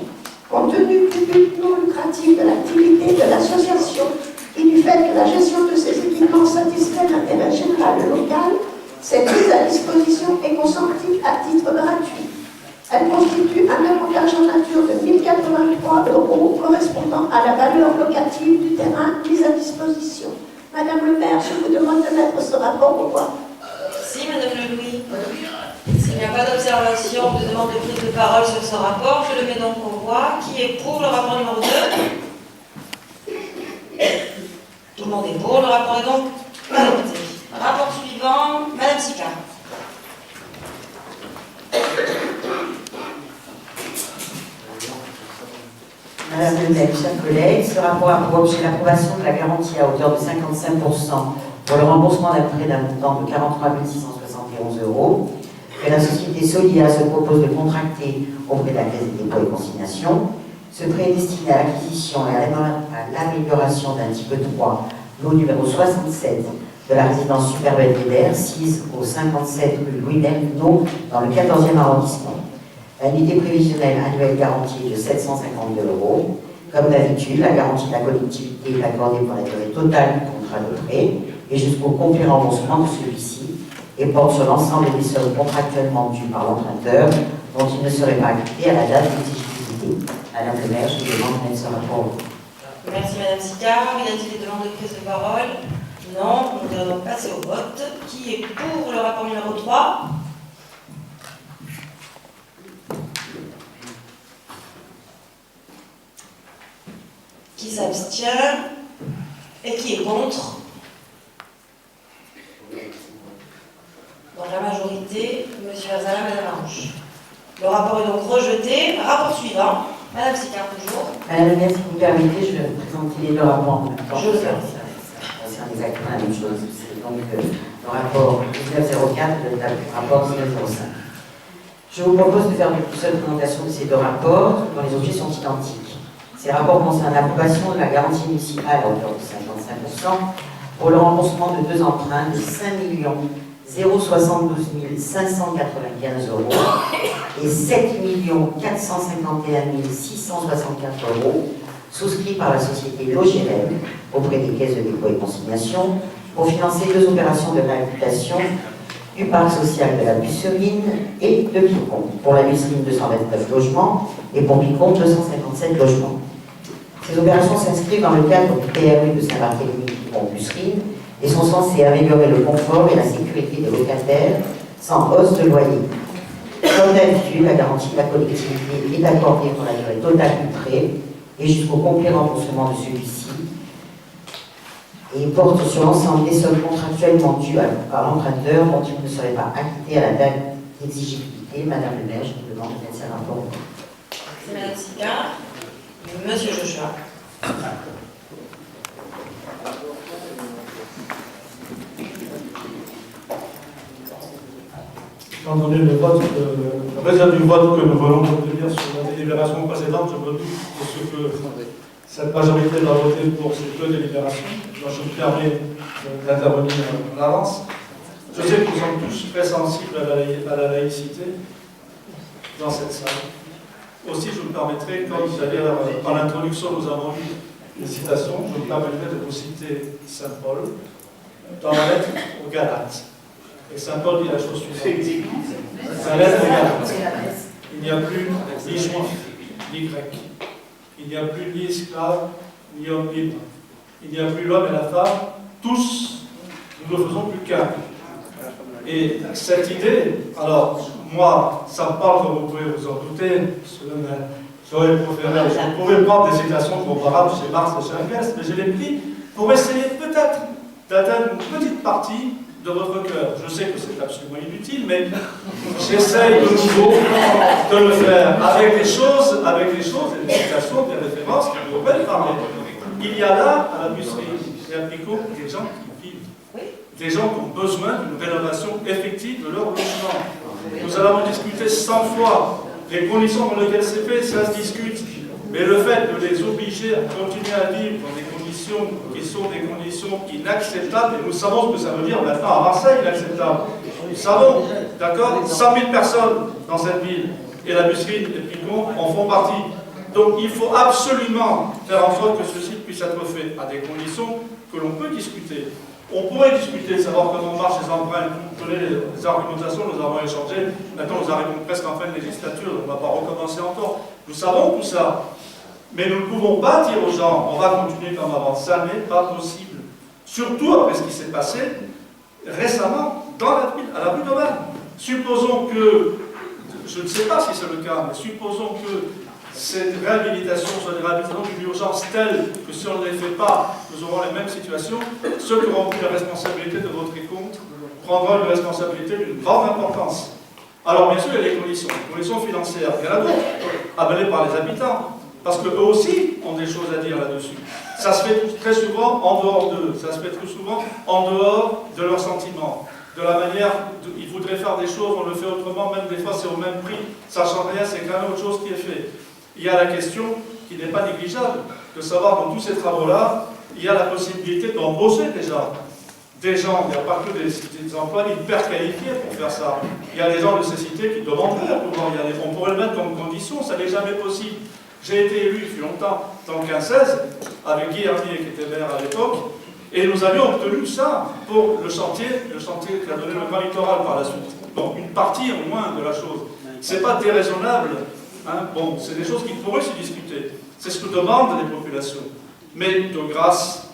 Compte tenu du but non lucratif de l'activité de l'association et du fait que la gestion de ces équipements satisfait l'intérêt général local, cette mise à disposition est consentie à titre gratuit. Elle constitue un avantage en nature de 1083 € correspondant à la valeur locative du terrain mis à disposition. Madame le maire, je vous demande de mettre ce rapport au voix. Merci, Madame Louis. S'il n'y a pas d'observation ou de demande de prise de parole sur ce rapport, je le mets donc aux voix. Qui est pour le rapport numéro 2? Tout le monde est pour. Le rapport est donc adopté. Rapport suivant, Madame Sicard. Madame le maire, chers collègues, ce rapport a pour objet l'approbation de la garantie à hauteur de 55% pour le remboursement d'un prêt d'un montant de 43 671 € que la société Solia se propose de contracter auprès de la Caisse des dépôts et consignations. Ce prêt est destiné à l'acquisition et à l'amélioration d'un type 3, lot numéro 67 de la résidence Super Belvédère, 6 au 57 rue Louis Merlino, dans le 14e arrondissement. L'unité prévisionnelle annuelle garantie est de 752 €. Comme d'habitude, la garantie de la collectivité est accordée pour la durée totale du contrat de prêt et jusqu'au complet remboursement de celui-ci et porte sur l'ensemble des sommes contractuellement dues par l'emprunteur dont il ne serait pas acquitté à la date d'exigibilité. Madame le maire, je vous demande de mettre ce rapport. Merci Madame Sicard. Y a-t-il des demandes de prise de parole? Non. Nous allons donc passer au vote. Qui est pour le rapport numéro 3? Qui s'abstient? Et qui est contre? Donc la majorité, M. Azala, Madame Arrouche. Le rapport est donc rejeté. Rapport suivant, Madame Sicard toujours. Madame le maire, si vous permettez, je vais vous présenter les deux rapports en même temps. Je le fais. C'est exactement la même chose. C'est donc le rapport 1904 et le rapport 1905. Je vous propose de faire une seule présentation de ces deux rapports, dont les objets sont identiques. Ces rapports concernent l'approbation de la garantie municipale à hauteur de 55% pour le remboursement de deux emprunts de 5 072 595 € et 7 451 664 € souscrits par la société Logérel auprès des caisses de dépôt et consignation pour financer deux opérations de réhabilitation du parc social de la Busserine et de Picon. Pour la Busserine, 229 logements et pour Picon, 257 logements. Ces opérations s'inscrivent dans le cadre du PRU de Saint-Barthélemy Picon-Busserine et sont censées améliorer le confort et la sécurité des locataires sans hausse de loyer. Comme d'habitude, la garantie de la collectivité est accordée pour la durée totale du prêt et jusqu'au complet remboursement de celui-ci et porte sur l'ensemble des sommes contractuellement dues par l'emprunteur dont il ne serait pas acquitté à la date d'exigibilité. Madame le maire, je vous demande de mettre ces rapports. C'est Madame Sicard. Monsieur Joshua. Étant donné le résultat du vote que nous venons d'obtenir sur la délibération précédente, je me doute de ce que cette majorité va voter pour ces deux délibérations. Donc je me permets d'intervenir à l'avance. Je sais que nous sommes tous très sensibles à la laïcité dans cette salle. Aussi, je me permettrai, comme vous allez, par l'introduction, nous avons lu des citations, je me permettrai de vous citer Saint Paul dans la lettre aux Galates. Et Saint Paul dit la chose suivante. Dans la lettre aux Galates, il n'y a plus ni juif, ni grec. Il n'y a plus ni esclave, ni homme libre. Il n'y a plus l'homme et la femme. Tous, nous ne faisons plus qu'un. Et cette idée, alors, moi, ça me parle comme vous pouvez vous en douter. J'aurais préféré, je pourrais prendre des citations comparables chez Marx et chez Engels, mais je l'ai pris pour essayer peut-être d'atteindre une petite partie de votre cœur. Je sais que c'est absolument inutile, mais j'essaye de nouveau de le faire avec des choses, des citations, des références qui vous peuvent parler. Il y a là, à la Busserie et à Picot, des gens qui vivent. Des gens qui ont besoin d'une rénovation effective de leur logement. Nous allons discuter 100 fois les conditions dans lesquelles c'est fait, ça se discute. Mais le fait de les obliger à continuer à vivre dans des conditions qui sont des conditions inacceptables, et nous savons ce que ça veut dire maintenant à Marseille, inacceptable. Nous savons, d'accord, 100 000 personnes dans cette ville, et la Busserie et Picon en font partie. Donc il faut absolument faire en sorte que ceci puisse être fait à des conditions que l'on peut discuter. On pourrait discuter, savoir comment marchent les emprunts, vous connaissez les argumentations, nous avons échangé, maintenant nous arrivons presque en fin de législature, donc on ne va pas recommencer encore. Nous savons tout ça, mais nous ne pouvons pas dire aux gens, on va continuer comme avant, ça n'est pas possible. Surtout après ce qui s'est passé récemment dans la ville, à la rue d'Aubagne. Supposons que, je ne sais pas si c'est le cas, mais supposons que cette réhabilitation soit une réhabilitation d'une urgence telle que si on ne les fait pas, nous aurons les mêmes situations. Ceux qui auront pris la responsabilité de voter contre prendront une responsabilité d'une grande importance. Alors bien sûr, il y a les conditions financières, il y en a d'autres, amenées par les habitants, parce qu'eux aussi ont des choses à dire là-dessus. Ça se fait très souvent en dehors d'eux, ça se fait très souvent en dehors de leurs sentiments. De la manière, ils voudraient faire des choses, on le fait autrement, même des fois c'est au même prix, ça ne change rien, c'est quand même autre chose qui est fait. Il y a la question, qui n'est pas négligeable, de savoir dans tous ces travaux-là, il y a la possibilité d'embaucher déjà des gens, il n'y a pas que des emplois hyper qualifiés pour faire ça. Il y a des gens de ces cités qui demanderaient à pouvoir y aller. On pourrait le mettre comme condition, ça n'est jamais possible. J'ai été élu, il fut longtemps, dans le 15-16, avec Guy Hermier qui était maire à l'époque, et nous avions obtenu ça pour le chantier qui a donné le Grand Littoral par la suite. Donc une partie au moins de la chose. C'est pas déraisonnable. Hein, bon, c'est des choses qui pourraient se discuter. C'est ce que demandent les populations. Mais de grâce,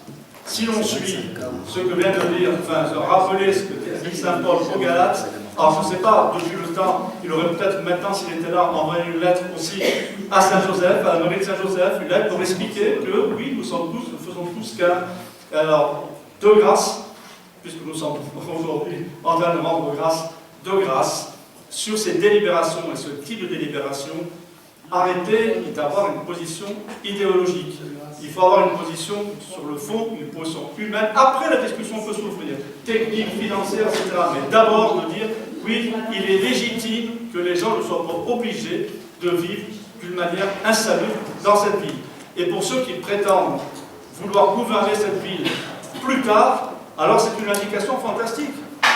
si l'on suit ce que vient de dire, enfin, de rappeler ce que dit Saint Paul aux Galates, alors je ne sais pas, depuis le temps, il aurait peut-être maintenant, s'il était là, envoyé une lettre aussi à Saint-Joseph, à la mairie de Saint-Joseph, une lettre pour expliquer que oui, nous faisons tous qu'un. Alors, de grâce, puisque nous sommes aujourd'hui en train de rendre grâce, de grâce, sur ces délibérations et ce type de délibération, arrêtez d'avoir une position idéologique. Il faut avoir une position sur le fond, une position humaine. Après, la discussion peut s'ouvrir, technique, financière, etc. Mais d'abord de dire, oui, il est légitime que les gens ne soient pas obligés de vivre d'une manière insalubre dans cette ville. Et pour ceux qui prétendent vouloir gouverner cette ville plus tard, alors c'est une indication fantastique.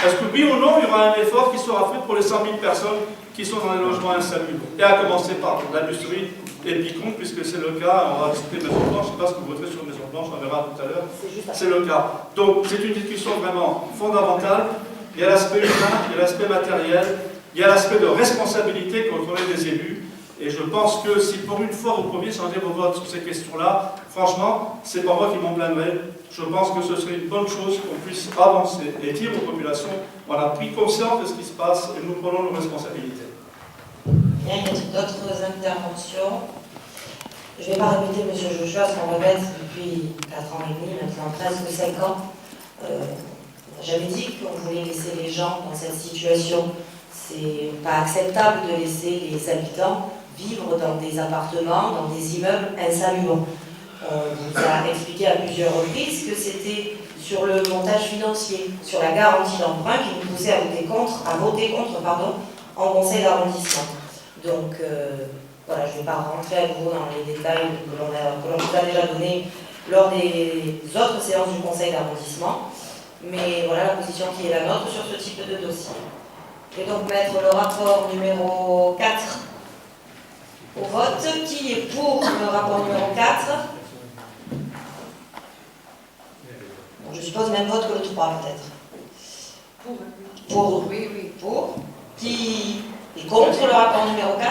Est-ce que oui ou non, il y aura un effort qui sera fait pour les 100 000 personnes qui sont dans les logements insalubres? Et à commencer par la Busserie et Picon, puisque c'est le cas, on va discuter de Maison Blanche, je ne sais pas ce que vous voterez sur Maison Blanche, on verra tout à l'heure, c'est le cas. Donc c'est une discussion vraiment fondamentale. Il y a l'aspect humain, il y a l'aspect matériel, il y a l'aspect de responsabilité quand on est des élus. Et je pense que si pour une fois vous pouviez changer vos votes sur ces questions-là, franchement, c'est pas moi qui m'en plaindrai. Je pense que ce serait une bonne chose qu'on puisse avancer et dire aux populations, on a pris conscience de ce qui se passe et nous prenons nos responsabilités. Bien, y a-t-il d'autres interventions? Je ne vais pas répéter, M. Joshua, ce qu'on répète depuis 4 ans et demi, maintenant presque 5 ans. J'avais dit qu'on voulait laisser les gens dans cette situation. C'est pas acceptable de laisser les habitants vivre dans des appartements, dans des immeubles insalubres. On vous a expliqué à plusieurs reprises que c'était sur le montage financier, sur la garantie d'emprunt qui nous poussait à voter contre en conseil d'arrondissement. Donc voilà, je ne vais pas rentrer à nouveau dans les détails que l'on vous a déjà donnés lors des autres séances du conseil d'arrondissement. Mais voilà la position qui est la nôtre sur ce type de dossier. Je vais donc mettre le rapport numéro 4 au vote. Qui est pour le rapport numéro 4? Bon, je suppose même vote que le 3 peut-être. Pour. Oui, oui. Pour. Qui est contre le rapport numéro 4?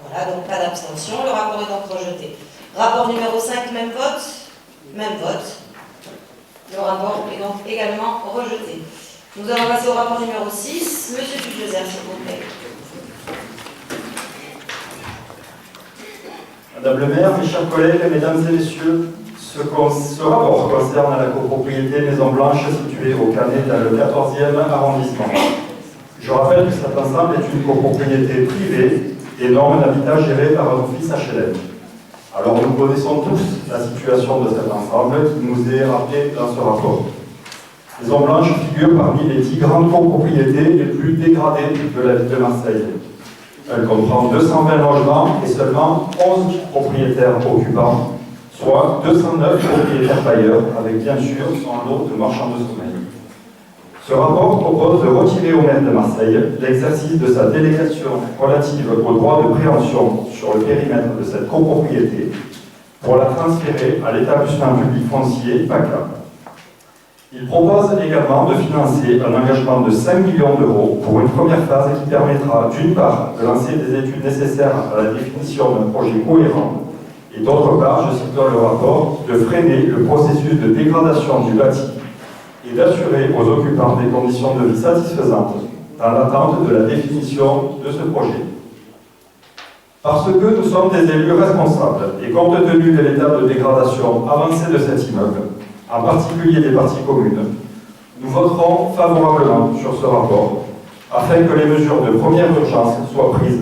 Voilà, donc pas d'abstention. Le rapport est donc rejeté. Rapport numéro 5, même vote? Même vote. Le rapport est donc également rejeté. Nous allons passer au rapport numéro 6. Monsieur Duclauzer, s'il vous plaît. Madame le maire, mes chers collègues, mesdames et messieurs, ce rapport concerne la copropriété Maison Blanche située au Canet dans le 14e arrondissement. Je rappelle que cet ensemble est une copropriété privée et norme d'habitat gérée par un office HLM. Alors nous connaissons tous la situation de cet ensemble qui nous est rappelée dans ce rapport. Maison Blanche figure parmi les 10 grandes copropriétés les plus dégradées de la ville de Marseille. Elle comprend 220 logements et seulement 11 propriétaires occupants, soit 209 propriétaires bailleurs, avec bien sûr son lot de marchands de sommeil. Ce rapport propose de retirer au maire de Marseille l'exercice de sa délégation relative au droit de préemption sur le périmètre de cette copropriété pour la transférer à l'établissement public foncier PACA. Il propose également de financer un engagement de 5 millions d'euros pour une première phase qui permettra d'une part de lancer des études nécessaires à la définition d'un projet cohérent et d'autre part, je cite dans le rapport, de freiner le processus de dégradation du bâti et d'assurer aux occupants des conditions de vie satisfaisantes dans l'attente de la définition de ce projet. Parce que nous sommes des élus responsables et compte tenu de l'état de dégradation avancé de cet immeuble, en particulier des parties communes, nous voterons favorablement sur ce rapport afin que les mesures de première urgence soient prises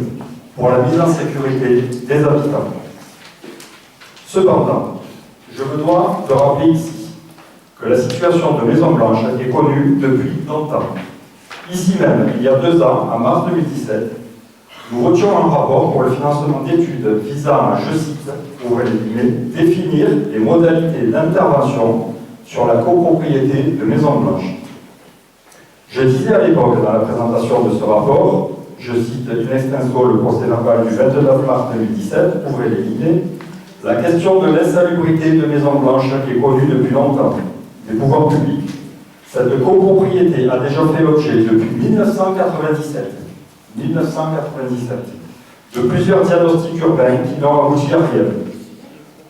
pour la mise en sécurité des habitants. Cependant, je me dois de rappeler ici que la situation de Maison Blanche est connue depuis longtemps. Ici même, il y a 2 ans, en mars 2017, nous votions un rapport pour le financement d'études visant à, je cite, définir les modalités d'intervention sur la copropriété de Maison Blanche. Je disais à l'époque, dans la présentation de ce rapport, je cite in extenso le procès-verbal du 29 mars 2017, ouvrez les guillemets, la question de l'insalubrité de Maison Blanche est connue depuis longtemps des pouvoirs publics. Cette copropriété a déjà fait l'objet depuis 1997 de plusieurs diagnostics urbains qui n'ont abouti à rien.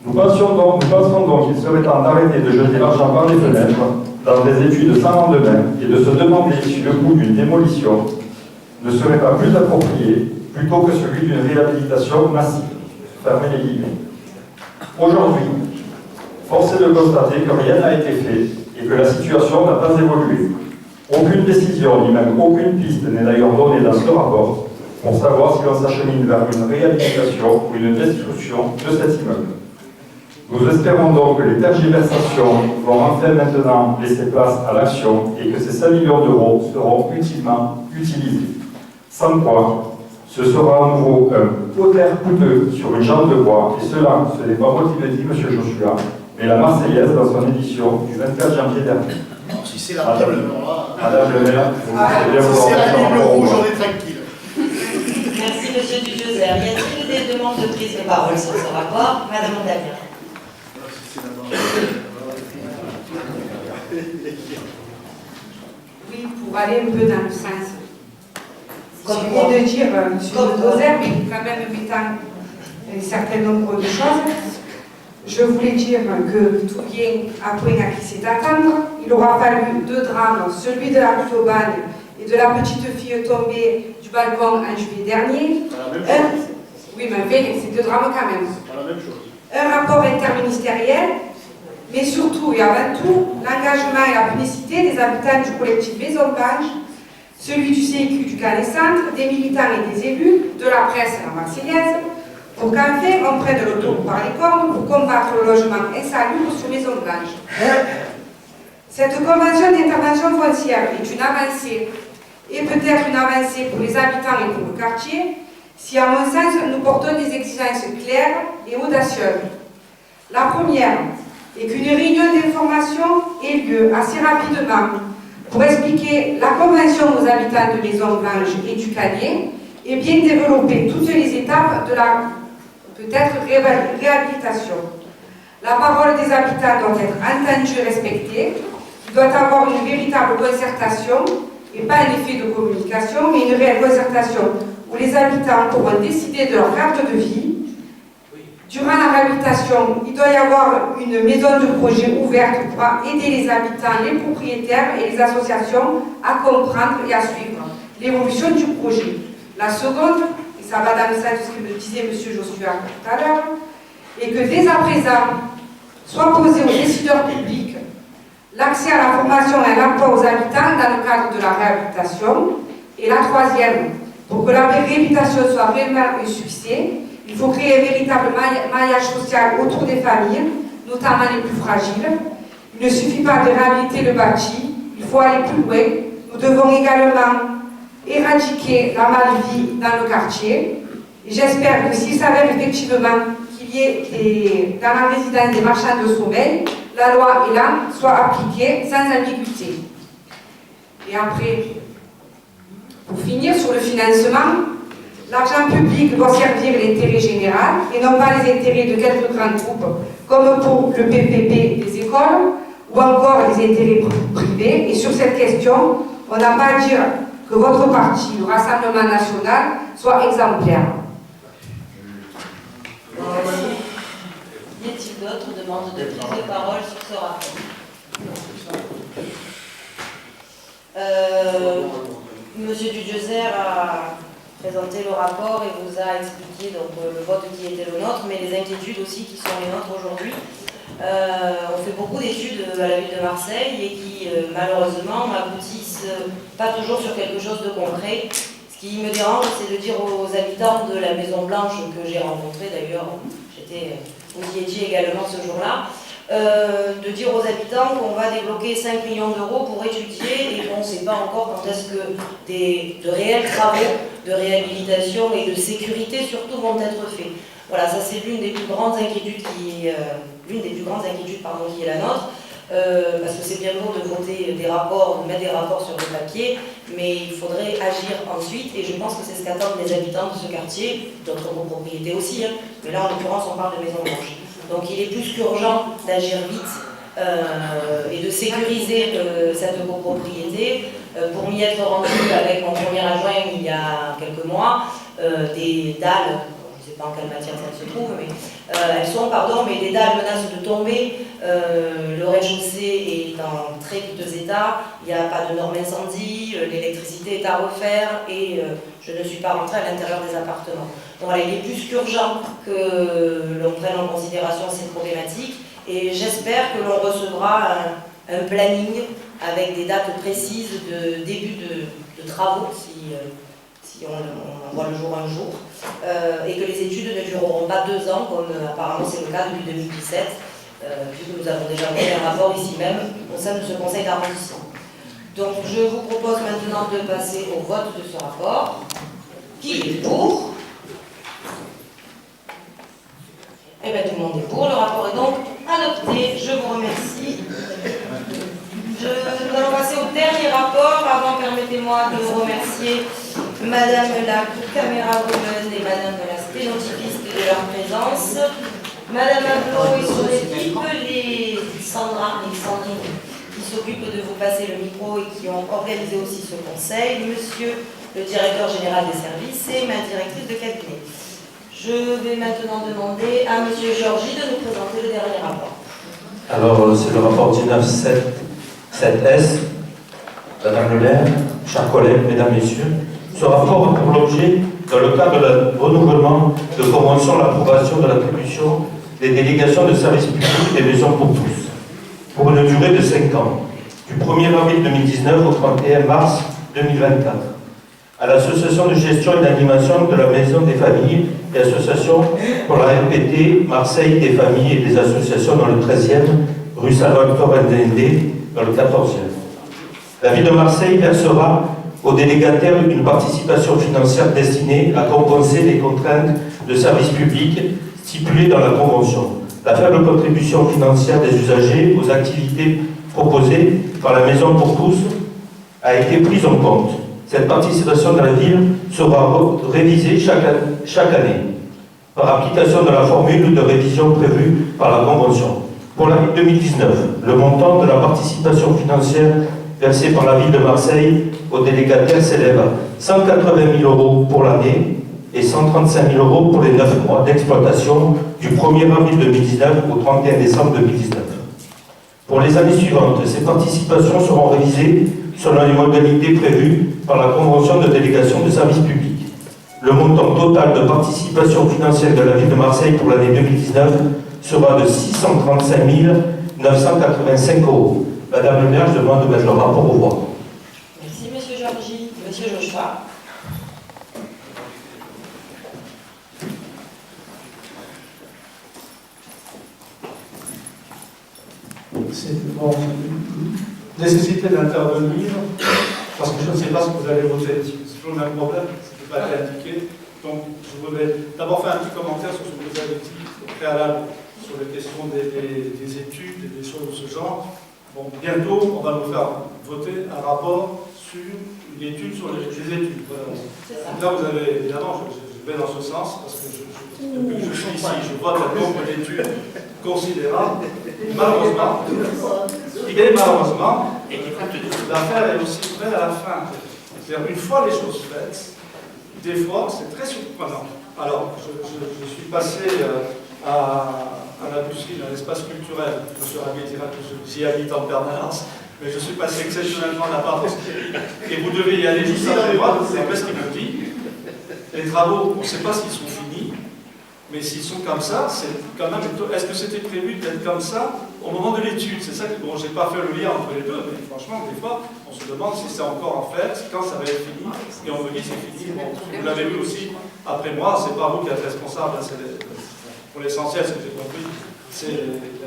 Nous pensons donc qu'il serait temps d'arrêter de jeter l'argent par les fenêtres dans des études sans lendemain et de se demander si le coût d'une démolition ne serait pas plus approprié plutôt que celui d'une réhabilitation massive. Fermez les guillemets. Aujourd'hui, force est de constater que rien n'a été fait et que la situation n'a pas évolué. Aucune décision, ni même aucune piste n'est d'ailleurs donnée dans ce rapport pour savoir si l'on s'achemine vers une réhabilitation ou une destruction de cet immeuble. Nous espérons donc que les tergiversations vont enfin maintenant laisser place à l'action et que ces 5 millions d'euros seront utilement utilisés. Sans quoi, ce sera à nouveau un potaire coûteux sur une jambe de bois, et cela, ce n'est pas moi qui le dis, M. Joshua, mais la Marseillaise dans son édition du 24 janvier dernier. Non, si c'est la Bible, Madame le maire, vous pouvez bien vous si c'est la renseigner Bible en rouge, rapport. on est tranquille. Merci, Monsieur Duclauzer. Y a-t-il des demandes de prise de parole sur ce rapport? Madame Ondamien. Oui, pour aller un peu dans le sens. Comme Je quoi? viens de dire, monsieur Comme le dosaire, mais quand même mettant un certain nombre de choses. Je voulais dire que tout vient après à qui c'est attendre. Il aura fallu 2 drames, celui de la rue d'Aubagne et de la petite fille tombée du balcon en juillet dernier. Oui, mais c'est 2 drames quand même. Pas la même chose. Un rapport interministériel, mais surtout et avant tout, l'engagement et la punicité des habitants du collectif Maison Blanche, celui du CIQ du Canet-Centre, des militants et des élus, de la presse à la Marseillaise, pour qu'enfin on prenne le taureau par les cornes pour combattre le logement insalubre sur Maison Blanche. Cette convention d'intervention foncière est une avancée, et peut-être une avancée pour les habitants et pour le quartier, si à mon sens nous portons des exigences claires et audacieuses. La première est qu'une réunion d'information ait lieu assez rapidement pour expliquer la convention aux habitants de Maison Blanche et du Canet et bien développer toutes les étapes de la peut-être réhabilitation. La parole des habitants doit être entendue et respectée. Il doit y avoir une véritable concertation et pas un effet de communication, mais une réelle concertation où les habitants pourront décider de leur carte de vie Durant la réhabilitation, il doit y avoir une maison de projet ouverte pour aider les habitants, les propriétaires et les associations à comprendre et à suivre l'évolution du projet. La seconde, et ça va dans le sens de ce que me disait M. Joshua tout à l'heure, est que dès à présent, soit posé aux décideurs publics l'accès à la formation et à l'emploi aux habitants dans le cadre de la réhabilitation. Et la troisième, pour que la réhabilitation soit réellement un succès, il faut créer un véritable maillage social autour des familles, notamment les plus fragiles. Il ne suffit pas de réhabiliter le bâti, il faut aller plus loin. Nous devons également éradiquer la mal-vie dans le quartier. Et j'espère que s'il s'avère effectivement qu'il y ait dans la résidence des marchands de sommeil, la loi Elan soit appliquée sans ambiguïté. Et après, pour finir, sur le financement, l'argent public doit servir l'intérêt général et non pas les intérêts de quelques grands groupes, comme pour le PPP des écoles ou encore les intérêts privés. Et sur cette question, on n'a pas à dire que votre parti, le Rassemblement national, soit exemplaire. Y a-t-il d'autres demandes de prise de parole sur ce rapport? Monsieur Dudiezer a présenté le rapport et vous a expliqué donc, le vote qui était le nôtre, mais les inquiétudes aussi qui sont les nôtres aujourd'hui. On fait beaucoup d'études à la ville de Marseille et qui malheureusement n'aboutissent pas toujours sur quelque chose de concret. Ce qui me dérange, c'est de dire aux habitants de la Maison Blanche que j'ai rencontré d'ailleurs, vous y étiez également ce jour-là, de dire aux habitants qu'on va débloquer 5 millions d'euros pour étudier et qu'on ne sait pas encore quand est-ce que de réels travaux de réhabilitation et de sécurité surtout vont être faits. Voilà, ça c'est l'une des plus grandes inquiétudes qui est la nôtre, parce que c'est bien beau de voter des rapports, de mettre des rapports sur le papier, mais il faudrait agir ensuite, et je pense que c'est ce qu'attendent les habitants de ce quartier, d'autres copropriétés aussi, hein, mais là en l'occurrence on parle de Maison Blanche. Donc il est plus qu'urgent d'agir vite et de sécuriser cette copropriété. Pour m'y être rendu avec mon premier adjoint il y a quelques mois, des dalles, je ne sais pas en quelle matière ça se trouve, mais mais des dalles menacent de tomber. Le rez-de-chaussée est en très piteux état, il n'y a pas de normes incendie, l'électricité est à refaire et je ne suis pas rentrée à l'intérieur des appartements. Donc voilà, il est plus qu'urgent que l'on prenne en considération ces problématiques et j'espère que l'on recevra un planning avec des dates précises de début de travaux, si on voit le jour un jour, et que les études ne dureront pas 2 ans, comme apparemment c'est le cas depuis 2017, puisque nous avons déjà fait un rapport ici même au sein de ce conseil d'arrondissement. Donc je vous propose maintenant de passer au vote de ce rapport. Qui est pour? Eh bien tout le monde est pour, le rapport est donc adopté, je vous remercie. Nous allons passer au dernier rapport. Avant, permettez-moi de remercier Madame la caméra-woman et Madame la sténotypiste de leur présence. Madame Ablot et son équipe, les Sandra et Sandrine qui s'occupent de vous passer le micro et qui ont organisé aussi ce conseil, Monsieur le directeur général des services et ma directrice de cabinet. Je vais maintenant demander à Monsieur Georgie de nous présenter le dernier rapport. Alors, c'est le rapport 19-7S. Madame le maire, chers collègues, mesdames, messieurs, ce rapport a pour l'objet, dans le cadre du renouvellement de convention, l'approbation de l'attribution des délégations de services publics des maisons pour tous, pour une durée de 5 ans, du 1er avril 2019 au 31 mars 2024, à l'association de gestion et d'animation de la Maison des familles et association pour la RPT Marseille des familles et des associations dans le 13e, rue Salvatore Ndende, dans le 14e. La ville de Marseille versera aux délégataires une participation financière destinée à compenser les contraintes de services publics stipulées dans la Convention. La faible contribution financière des usagers aux activités proposées par la Maison pour tous a été prise en compte. Cette participation de la ville sera révisée chaque année, par application de la formule de révision prévue par la Convention. Pour l'année 2019, le montant de la participation financière versée par la ville de Marseille aux délégataires s'élève à 180 000 € pour l'année et 135 000 € pour les 9 mois d'exploitation du 1er avril 2019 au 31 décembre 2019. Pour les années suivantes, ces participations seront révisées selon les modalités prévues par la Convention de délégation de services publics. Le montant total de participation financière de la ville de Marseille pour l'année 2019 sera de 635 985 €. Madame le maire, je demande de mettre le rapport au voix. Merci, Monsieur Georgie. Monsieur Joshua. C'est bon, nécessité d'intervenir, parce que je ne sais pas ce que vous allez voter. C'est toujours le même problème, ce n'est pas été indiqué. Donc, je voudrais d'abord faire un petit commentaire sur ce que vous avez dit au préalable, sur les questions des études et des choses de ce genre. Bon, bientôt, on va nous faire voter un rapport sur une étude sur les études. Voilà. Donc là, vous avez, évidemment, je vais dans ce sens, parce que depuis que je suis ici, je vois un nombre d'études considérable. Malheureusement, l'affaire est aussi vraie à la fin. C'est-à-dire, une fois les choses faites, des fois, c'est très surprenant. Alors, je suis passé à la Busserie, dans l'espace culturel. M. Rabier dira que j'y habite en permanence, mais je suis passé exceptionnellement là-bas. Et vous devez y aller juste après moi, c'est ce qu'il me dit. Les travaux, on ne sait pas s'ils sont finis, mais s'ils sont comme ça, c'est quand même. Est-ce que c'était prévu d'être comme ça au moment de l'étude? C'est ça que, bon, j'ai pas fait le lien entre les deux, mais franchement, des fois, on se demande si c'est encore en fait, quand ça va être fini, et on me dit c'est fini. Bon, vous l'avez vu aussi après moi, c'est pas vous qui êtes responsable, pour l'essentiel, ce que j'ai compris, c'est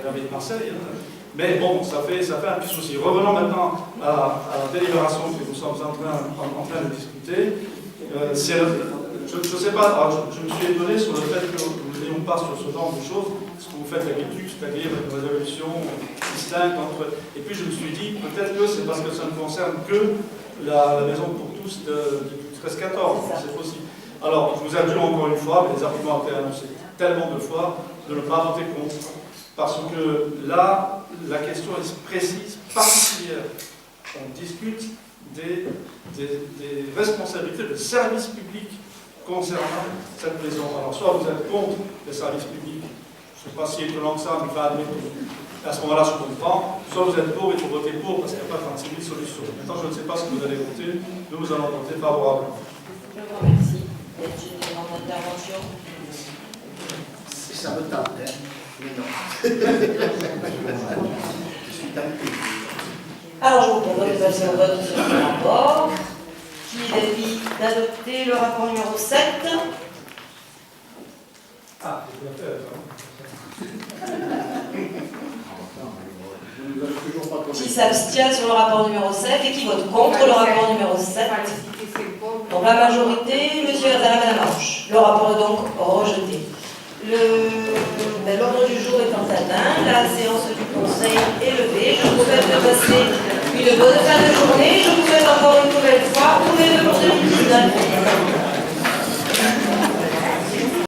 la mairie de Marseille. Hein. Mais bon, ça fait un petit souci. Revenons maintenant à la délibération que nous sommes en train de discuter. Je ne sais pas, alors je me suis étonné sur le fait que nous n'ayons pas sur ce genre de choses ce que vous faites d'habitude, c'est-à-dire une résolution distincte entre. Et puis je me suis dit, peut-être que c'est parce que ça ne concerne que la maison pour tous du 13-14, c'est possible. Alors, je vous adjure encore une fois, mais les arguments ont été annoncés tellement de fois, de ne pas voter contre. Parce que là, la question est précise, particulière. On discute des responsabilités de service public concernant cette maison. Alors, soit vous êtes contre les services publics, je ne sais pas si étonnant que ça, mais pas admettre. À ce moment-là, je comprends. Soit vous êtes pour et vous votez pour parce qu'il n'y a pas 36 000 solutions. Maintenant, je ne sais pas ce que vous allez voter. Nous allons voter favorablement. Je vous remercie. Est-ce une demande d'intervention? Ça me tente, hein, mais non. Je suis tanké. Alors, je vous propose de passer au vote sur le rapport. Qui est d'avis d'adopter le rapport numéro 7? Ah, Qui s'abstient sur le rapport numéro 7 et qui vote contre le rapport numéro 7? Donc la majorité, monsieur Madame Marche. Le rapport est donc rejeté. L'ordre du jour étant atteint, la séance du Conseil est levée. Je vous souhaite de passer